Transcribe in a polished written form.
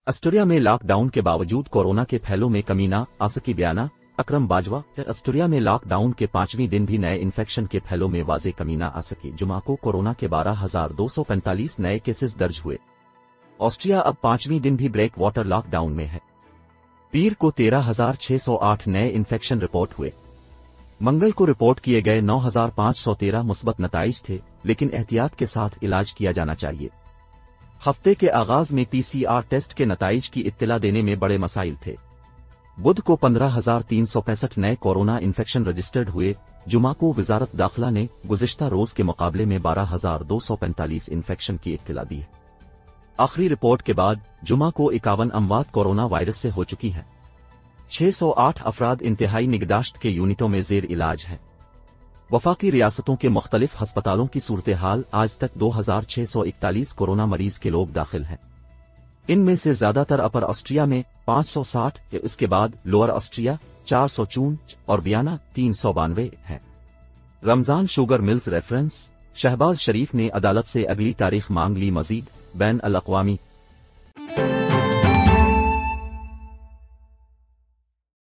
Austria में lockdown के बावजूद कोरोना के फैलों में कमी न आ सकी बयाना अकरम बाजवा। ऑस्ट्रिया में लॉकडाउन के 5वें दिन भी नए इन्फेक्शन के फैलों में वाजे कमी न आ सकी। जुमा को कोरोना के 12,245 नए केसेस दर्ज हुए। ऑस्ट्रिया अब 5वें दिन भी ब्रेक वाटर लॉकडाउन में है। पीर को 13,608 नए इन्फेक्शन रिपोर्ट हुए। मंगल को रिपोर्ट किए गए 9,513 मुस्बत नताइज थे, लेकिन एहतियात के साथ इलाज किया जाना चाहिए। हफ्ते के आगाज में PCR टेस्ट के नताइज की इत्तला देने में बड़े मसाइल थे। बुध को 15,365 नए कोरोना इन्फेक्शन रजिस्टर्ड हुए। जुमा को वजारत दाखिला ने गुज़िश्ता रोज के मुकाबले में 12,245 इन्फेक्शन की इत्तला दी है। आखिरी रिपोर्ट के बाद जुमा को 51 अमवात कोरोना वायरस से हो चुकी है। 608 अफराद इंतहाई निगहदाश्त के यूनिटों में जेर इलाज हैं। वफाकी रियासतों के मुख्तलिफ हस्पतालों की सूरत हाल आज तक 2,641 कोरोना मरीज के लोग दाखिल हैं। इनमें से ज्यादातर अपर ऑस्ट्रिया में 560, इसके बाद लोअर ऑस्ट्रिया 454 और वियना 392 हैं। Ramzan sugar mills reference. Shahbaz Sharif ने अदालत से अगली तारीख मांग ली मजीद। बैन अल अक़वामी